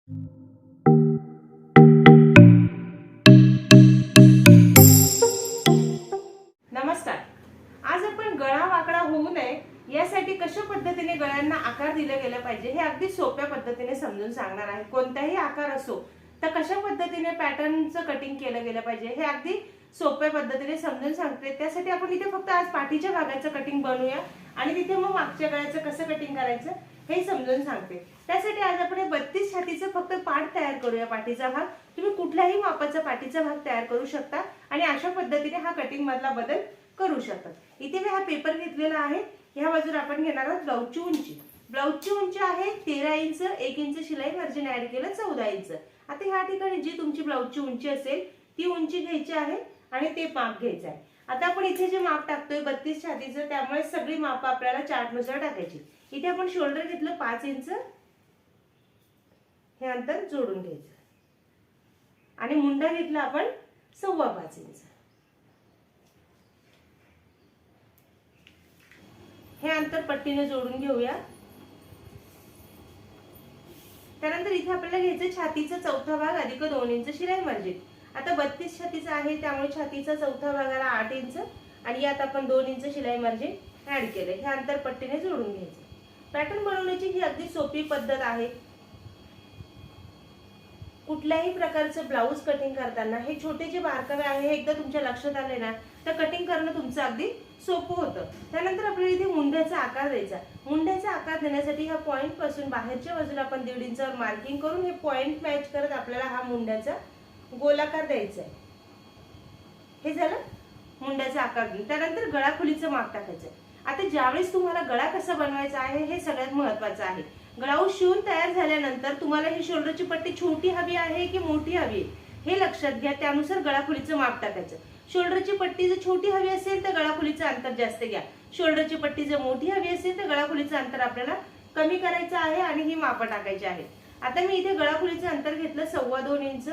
नमस्कार. आज आपण गळा वाकडा होऊ नये यासाठी कशा पद्धतीने गळ्यांना आकार दिला गेला पाहिजे हे अगदी सोप्या पद्धतीने समजून सांगणार आहे। कोणताही आकार असो तर कशा पद्धतीने पॅटर्नचं कटिंग केलं गेलं पाहिजे हे अगदी सोप्या पद्धतीने समजून सांगते। त्यासाठी आपण इथे फक्त आज पाठीच्या भागाचं कटिंग बनवूया आणि तिथे मग मागच्या गळ्याचं कसं कटिंग करायचं हे समजून सांगते। त्यासाठी आज आपण 32 छातीचं फक्त पाठ तयार करूया। पाठीचा भाग तुम्ही कुठल्याही मापाचा पाठीचा भाग तयार करू शकता आणि अशा पद्धतीने हा कटिंग मधला बदल करू शकता। इथे मी हा पेपर घेतलेला आहे। ह्या बाजूला आपण घेणार आहोत ब्लाऊजची उंची। ब्लाऊजची उंची आहे 13 इंच, 1 इंच शिलाई मार्जिन ऍड केलं 14 इंच। आता ह्या ठिकाणी जी तुमची ब्लाऊजची उंची असेल ती उंची घ्यायची आहे आणि ते माप घ्यायचं आहे। आता आपण इथे जे माप टाकतोय 32 छातीचं, त्यामुळे सगळी माप आपल्याला चार्टनुसार टाकायची। इथे आपण शोल्डर घेतलं 5 इंच, हे अंतर जोडून घ्यायचं आणि मुंडा घेतला आपण 5.25 इंच। हे अंतर पट्टीने जोडून घेऊया। त्यानंतर इथे आपल्याला घ्यायचं छातीचा चौथा भाग अधिक 2 इंच शिलाई मार्जिन। आता 32 छातीचा आहे त्यामुळे छातीचा चौथा भागाला 8 इंच आणि यात आपण 2 इंच शिलाई मार्जिन ऍड केले। हे अंतर पट्टीने जोडून घ्यायचं। पॅटर्न बनवण्याची ही अगदी सोपी पद्धत आहे। कुठल्याही प्रकारचं ब्लाऊज कटिंग करताना हे छोटे जे बारकावे आहे एकदा तुमच्या लक्षात आले ना तर कटिंग करणं तुमचं अगदी सोपं होतं। त्यानंतर आपल्याला इथे मुंड्याचा आकार द्यायचा। मुंड्याचा आकार देण्यासाठी ह्या पॉइंट पासून बाहेरच्या बाजूला आपण 1.5 इंचावर मार्किंग करून हे पॉइंट मॅच करत आपल्याला हा मुंड्याचा गोलाकार द्यायचा आहे। हे झालं मुंड्याचा आकार देऊन। त्यानंतर गळा खोलीचं माप टाकायचं। आता ज्यावेळेस तुम्हाला गळा कसा बनवायचा आहे हे सगळ्यात महत्त्वाचं आहे। ब्लाऊज शिवून तयार झाल्यानंतर तुम्हाला ही शोल्डरची पट्टी छोटी हवी आहे की मोठी हवी हे लक्षात घ्या। त्यानुसार गळा खोलीचं माप टाकायचं। शोल्डरची पट्टी जर छोटी हवी असेल तर गळा खोलीचं अंतर जास्त घ्या। शोल्डरची पट्टी जर मोठी हवी असेल तर गळा खोलीचं अंतर आपल्याला कमी करायचं आहे आणि ही माप टाकायची आहे। आता मी इथे गळा खोलीचं अंतर घेतलं 2.25 इंच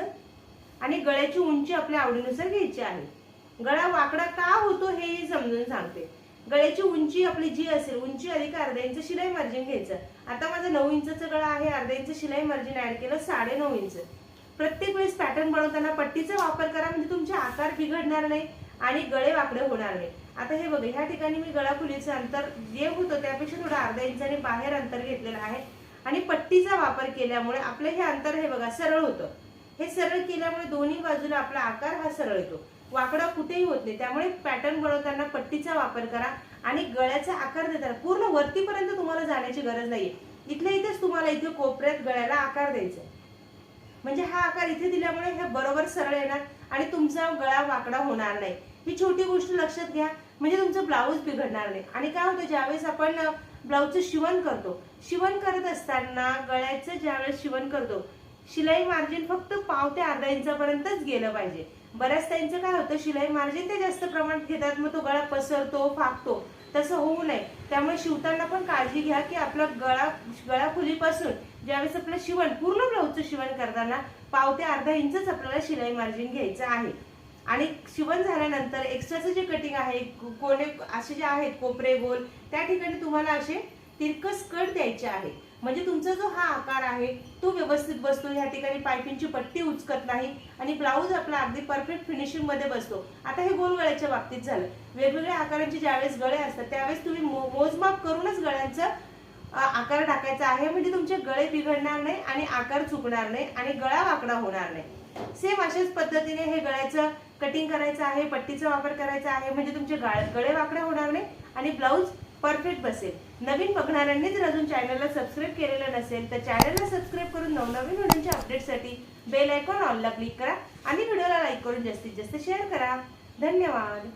आणि गळ्याची उंची आपल्या आवडीनुसार घ्यायची आहे। गळा वाकडा का होतो हे समजून सांगते। गळ्याची उंची आपली जी असेल उंची अधिक अर्धा इंच शिलाई मार्जिन घ्यायचं। आता माझा 9 इंचचा गळा आहे, अर्धा इंच शिलाई मार्जिन ऍड केलं 9.5 इंच। प्रत्येक वेळेस पॅटर्न बनवताना पट्टीचा वापर करा म्हणजे तुमचे आकार बिघडणार नाही आणि गळे वाकडे होणार नाही। आता हे बघा ह्या ठिकाणी मी गळा खोलीचं अंतर जे होतं त्यापेक्षा थोडं अर्धा इंचाने बाहेर अंतर घेतलेलं आहे आणि पट्टीचा वापर केल्यामुळे आपलं हे अंतर हे बघा सरळ होतं। हे सरळ केल्यामुळे दोन्ही बाजूला आपला आकार हा सरळ येतो, वाकडा कुठेही होत नाही। त्यामुळे पॅटर्न बनवताना पट्टीचा वापर करा आणि गळ्याचा आकार देताना पूर्ण वरतीपर्यंत तुम्हाला जाण्याची गरज नाहीये। इथल्या इथेच तुम्हाला इथे कोपऱ्यात गळ्याला आकार द्यायचा म्हणजे हा आकार इथे दिल्यामुळे हे बरोबर सरळ येणार आणि तुमचा गळा वाकडा होणार नाही। ही छोटी गोष्ट लक्षात घ्या म्हणजे तुमचं ब्लाऊज बिघडणार नाही। आणि काय होतं ज्यावेळेस आपण ब्लाऊजचं शिवण करतो, शिवण करत असताना गळ्याचं ज्यावेळेस शिवण करतो शिलाई मार्जिन फक्त पाव ते अर्धा इंचापर्यंतच गेलं पाहिजे। बऱ्याच त्यांचं काय होतं शिलाई मार्जिन ते जास्त प्रमाणात घेतात, मग तो गळा पसरतो फाकतो, तसं होऊ नये। त्यामुळे शिवताना पण काळजी घ्या की आपला गळा खोलीपासून ज्यावेळेस आपलं शिवण पूर्ण ब्लाऊजचं शिवण करताना पाव ते अर्धा इंचच आपल्याला शिलाई मार्जिन घ्यायचं आहे। आणि शिवण झाल्यानंतर एक्स्ट्राचं जे कटिंग आहे कोणे असे जे आहेत कोपरे गोल त्या ठिकाणी तुम्हाला असे तिरकस कट द्यायचे आहे म्हणजे तुमचा जो हा आकार आहे तो व्यवस्थित बसतो। ह्या ठिकाणी पायपिंगची पट्टी उचकत नाही आणि ब्लाऊज आपला अगदी परफेक्ट फिनिशिंग मध्ये बसतो। आता हे गोल गळ्याच्या बाबतीत झालं। वेगवेगळ्या आकारांचे ज्यावेळेस गळे असतात त्यावेळेस तुम्ही मोजमाप करूनच गळ्यांचा आकार टाकायचा आहे म्हणजे तुमचे गळे बिघडणार नाही आणि आकार चुकणार नाही आणि गळा वाकडा होणार नाही। सेम अशाच पद्धतीने हे गळ्याचं कटिंग करायचं आहे, पट्टीचा वापर करायचा आहे म्हणजे तुमचे गळे वाकडे होणार नाही आणि ब्लाऊज परफेक्ट बसेल। नवीन बघणाऱ्यांनी जर अजून चॅनलला सबस्क्राइब केलेलं नसेल तर चॅनलला सबस्क्राइब करून नवनवीन व्हिडिओच्या अपडेटसाठी बेल आयकॉन ऑलला क्लिक करा आणि व्हिडिओला लाईक करून जास्तीत जास्त शेअर करा। धन्यवाद।